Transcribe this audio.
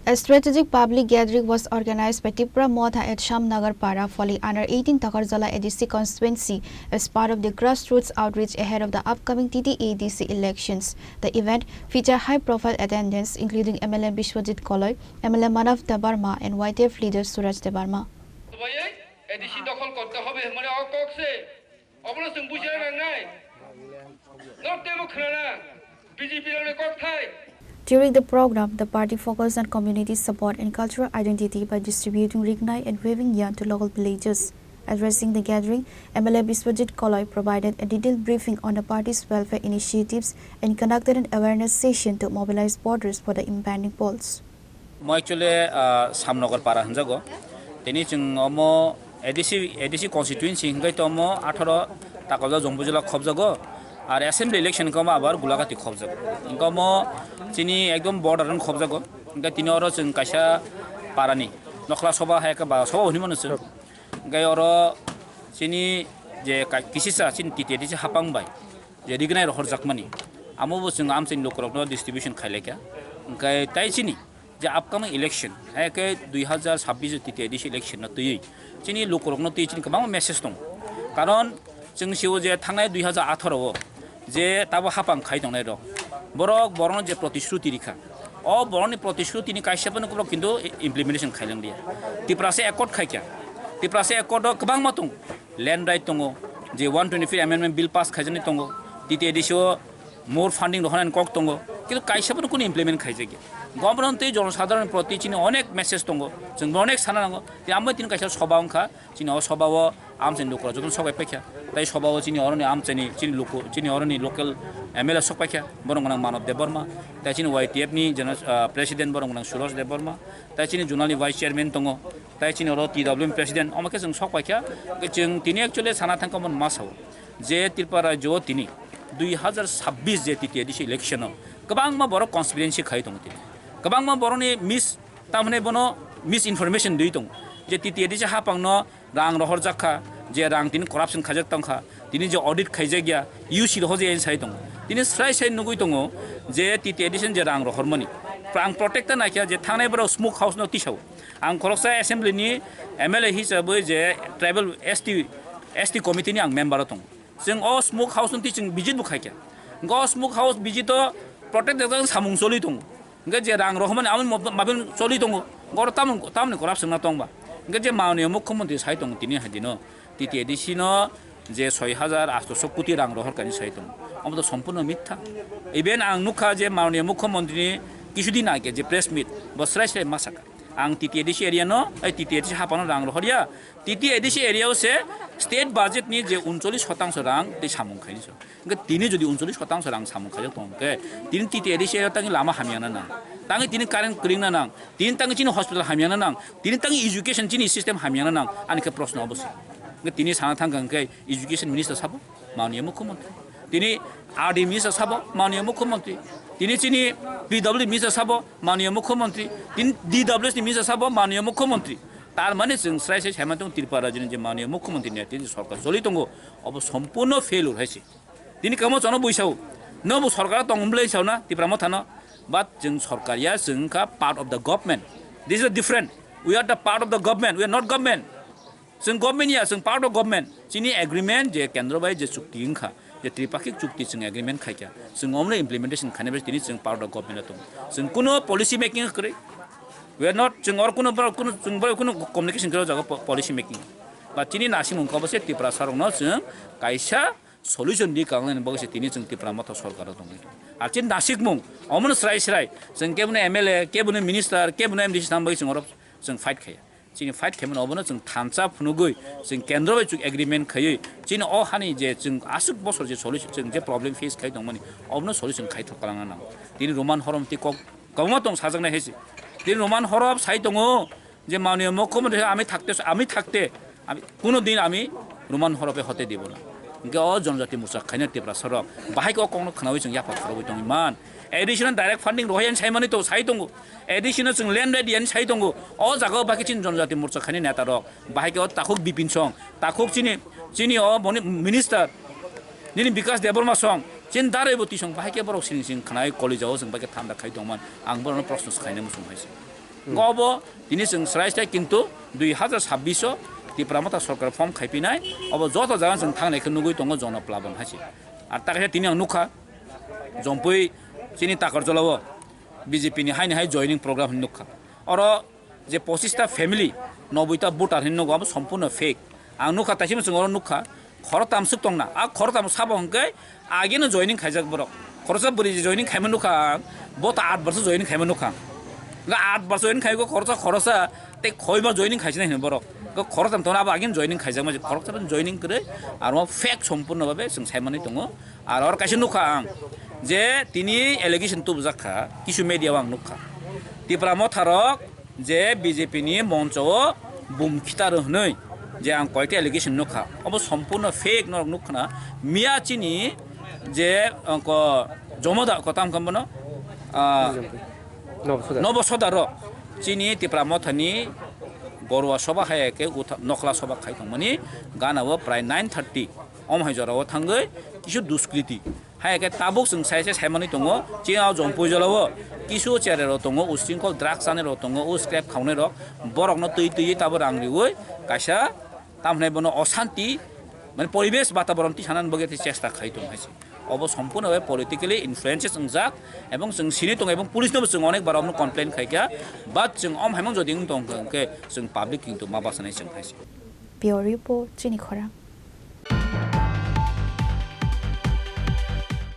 A strategic public gathering was organized by Tipra Motha at Shamnagar Para falling under 18 Takarjala ADC constituency as part of the grassroots outreach ahead of the upcoming TTADC elections. The event featured high-profile attendance including MLA Bishwajit Koloy, MLA Manav Debarma and YTF leader Suraj Debarma. During the program, the party focused on community support and cultural identity by distributing Rignai and waving yarn to local villagers. Addressing the gathering, MLA Biswajit Koloy provided a detailed briefing on the party's welfare initiatives and conducted an awareness session to mobilize voters for the impending polls. Moi actually Shamnagar Para hanjago. Teni chung omo ADC constituency hingai to omo 18 Takarjala Jongbujila khobjago. R assembly election কম আবার গুলাগাতি খবজাগ income চিনি একদম বর্ডারন খবজাগ Inca তিনি or जों কাইসা পারানি নখলা সভা হায়কা বা সভা হনি মনস গাই or চিনি যে কিসিসা চিন টিটিডি যে হাপাংবাই যে রিগনাই রহর জাকমানি আমবো जों আমচিন লোকরকনো ডিস্ট্রিবিউশন খাইলেকা গাই তাই চিনি যে আপকামিং ইলেকশন হায়কে 2026 টিটিডি ইলেকশন না তুই চিনি লোকরকনো তুই চিনি গোबां মেসেজ দं কারণ जों सिउ जे थांनाय 2018 जे ताबो हापां खाइ दंनाय र बरक बरन जे प्रतिश्रुति रिखा अ बरननि प्रतिश्रुतिनि कायसेबनो कुरो किन्तु इमप्लिमेन्टेसन खाइलां दिया तिप्रासे एकर्ड खाइका तिप्रासे एकर्ड गोबां मा दं लैंड राइट दङ जे 125 अमेंडमेंट बिल पास खाइजनि दङ टिटिएडिसो मोर फान्डिं दहनान कक दङ किन्तु कायसेबनो कुनो इमप्लिमेन्ट खाइजागे गभर्नमेन्ट जनसाधारण प्रति चिनि अनेक मेसेज दङ जों अनेक साना नांगौ जे आमबो तिन कायसा सभा अंखा चिनि अ सभाव आमचेन लोकरा जतन सबाय पाइखा ताई सभाव चिनि अरनि आमचेनि चिनि लोको चिनि अरनि लोकल एमएलए सपाइखा बरंगनां मानव देबबर्मा ताई चिनि वाईटीएफ नि जनरल प्रेसिडेंट बरंगनां सुरज देबबर्मा ताई चिनि जुनालनि वाइस चेयरमैन दङ ताई चिनि अर टीडब्ल्यूएम प्रेसिडेंट अमके जों सपाइखा जों तिनि एक्चुअली साना थांखमोन मासाव जे त्रिपुरा जो तिनि 2026 जे टिटिएडिसि इलेक्शन गोबां मा बर कन्स्पिरेन्सि खाइ दङ तिनि गोबां मा बरनि मिस तामने बनो मिस इनफरमेशन दै दङ जे टिटिएडिसि हापांनो रां रहर जाखा जे रां तिनि करापसन खाजक तंखा तिनि जे ऑडिट खाइजागिया यूसी रह जे साइ दङ तिनि स्राय साइ नुगुइ दङ जे टिटिएडिसन जे रां रहर मनि प्रां प्रोटेक्टर नाखिया जे थांनाय बराव स्मोक हाउस न तिसाव आं खरकसा एसेम्बलिनि एमएलए हिसाबै जे ट्राइबल एसटी कमिटिनि आं मेम्बार दङ जों अ स्मोक हाउस न तिसिं बिजित बुखाइया ग स्मोक हाउस बिजित प्रोटेक्ट जों सामुं चलि दङ गे जे रां रहमान आमन माबन चलि दङ गर तामन करापसन ना दंबा गे जे माननीय मुख्यमंत्री साइ दङ तिनि हादिनो टिटिएडिसि न जे 6800 कोटी रां रहर कानि साइ दङ अमद सम्पूर्ण मिथ्या इभेन आं नुखा जे माननीय मुख्यमंत्री किछुदिन आगे जे प्रेस मिट बस्राय मासाका आं टिटिएडिसि एरिया न टिटिएडिसि हापानो रां रहरिया टिटिएडिसि एरियाव से स्टेट बाजेट नि जे 39% रां ते सामुं खाइनिसो गे तिनि जदि 39% रां सामुं खाइजो दंके तिनि टिटिएडिसि एरिया तांनि लामा हामियाना ना तांनि तिनि कारेन्ट क्रिंना नां तिनि तांनि चिनि हस्पिटाल हामियाना नां तिनि तांनि एजुकेशन चिनि सिस्टेम हामियाना नां आनिके प्रश्न अबसे गे तिनि साना थांगंके एजुकेशन मिनिस्टर साबो माननीय मुख्यमंत्री तिनि आरडी मिनिस्टर साबो माननीय मुख्यमंत्री तिनि चिनि पीडब्ल्यू मिनिस्टर साबो माननीय मुख्यमंत्री तिनि डीडब्ल्यूएस नि मिनिस्टर साबो माननीय मुख्यमंत्री तार माने जों स्रायसे हेमन्त त्रिपुरा राज्यनि जे माननीय मुख्यमंत्री ने तिनि सरकार चलि दङ अब सम्पूर्ण फेलुर हाइसे तिनि कामो जन बुइसाव न सरकार दंब्लै सावना त्रिपुरा म थानो but जों सरकारिया जोंका part of the government this is different we are the part of the government we are not government जों गभर्नमेंट या जों पार्ट अफ गभर्नमेंट चिनि एग्रीमेंट जे केंद्र बाय जे चुक्ति इंखा जे त्रिपाक्षिक चुक्ति जों एग्रीमेंट खाइका जों अमले इमप्लिमेंटेशन खानेबे तिनि जों पार्ट अफ गभर्नमेंट दं जों कुनो पॉलिसी मेकिंग करे वी आर नॉट जों और कुनो कम्युनिकेशन करे जागा पॉलिसी मेकिंग बा तिनि नासिम अंकाबसे त्रिपुरा सारंनो जों कायसा सल्यूशन दि कांगन बगसे तिनि जों त्रिपुरा मथ सरकार दं आर चिन नासिक मुं अमन स्राय जों केबने एमएलए केबने मिनिस्टर केबने एमडीसी नामबै जों फाइट खाया चिनि फाइट खायमन अबनो जों थानसा फुनुगै जों केन्द्र बाय चुक एग्रीमेंट खायै चिन अ हानि जे जों आसुक बसर जे सल्यूशन जों जे प्रॉब्लम फेस खाय दंमोन अबनो सल्यूशन खाय थकालाङा ना तिनि रोमान हरमति कक गमा दं साजंनाय हेसि तिनि रोमान हरब साइ दङ जे माननीय मुख्यमंत्री आमी थाकते कोनो दिन आमी रोमान हरबे हते देब ना गे अ जनजाति मोर्चा खायनो त्रिपुरा सरक बाहायको कोनो खनावै जों याफा खरबै दं मान एडिशनल डाइरेक्ट फंडिंग रहायन साइमानि तो साइ दङ एडिशनल जों लैंड राइट यान साइ दङ अ जागा बाकी चिन जनजाति मोर्चा खायनो नेता रक बाहायको ताखुक बिपिन सं ताखुक चिनि अ मिनिस्टर निनि विकास देबबर्मा सं चिन दारैबती सं बाहायके बरक सिं खानाय कलेजाव जों बाके थान्दा खाय दंमान आं बरनो प्रश्न खायनो मुसुं हायसे গব তিনি जों স্রাই স্রাই কিন্তু 2026 ত্রিপুরামতা সরকার ফর্ম খাইপিনাই অব যত জায়গা जों थांनायखौ नुगै दङ जनप्लाबन हासि আর তাকে তিনি আং नुखा জম্পুই চিনি তাকর জলাব বিজেপি नि हाइ हाइ जयनिं प्रग्राम नुखा और जे 25টা ফ্যামিলি 90টা ভোটার হিন্ন গব সম্পূর্ণ ফেক আং नुखा তাইसिम जों और नुखा খরতাম সুক দंना आ খরতাম সাবংকে আগেনো জয়নিং খাইজাক বরক খরচা বরি জয়নিং খাইমন नुखा বত 8 বছর জয়নিং খাইমন नुखा 8 বছর জয়নিং খাইগো খরচা তে খয়বার জয়নিং খাইছে না বরক খরতাম তো আবার আগেন জয়নিং খাইজাক মাঝে খরচা জয়নিং করে আর ফেক সম্পূর্ণভাবে जों সাইমানি দङ আর কাছে नुखा आं যে তিনি এলিগেশন তুবজাখা কিছু মিডিয়াও आं नुखा ত্রিপুরামো থারক যে বিজেপি নি মঞ্চ বুমখিতার হनै যে आं কয়টা এলিগেশন नुखा অব সম্পূর্ণ ফেক নরক नुखना মিয়াচিনি যে অঙ্ক জমদা কথাম কমবনো নবসদার চিনি ত্রিপুরামো থানি গরুয়া সভা হায়াকে নখলা সভা খাইखांमानि गानावो प्राय 9:30 अमहायजराव थांगै किसु दुष्कृति हायाके ताबुक जों साइसे साइमानि दङ चिङाव जम्पुजलावो किसु चेरेरो दङ उस्ट्रिंखौ ड्राग्स जानेरो दङ उस्क्रेप खावनेरो बरकनो तै ताबो रांरिवै कायसा तामने बनो अशान्ति माने परिवेश वातावरण ति सानान बगे चेष्टा खाइदों हाइसे अब सम्पूर्णভাবে पलिटिकली इनफ्लुएंसेस जोंजाक एवं जों सिनि दङ एवं पुलिसनोबो जों अनेक बारावनो कमप्लेन खाइका बाट जों हाइमं जदिं दङ के जों पाब्लिक किंतु माबासनाय जों हाइसे Pure Report, Chini Khora.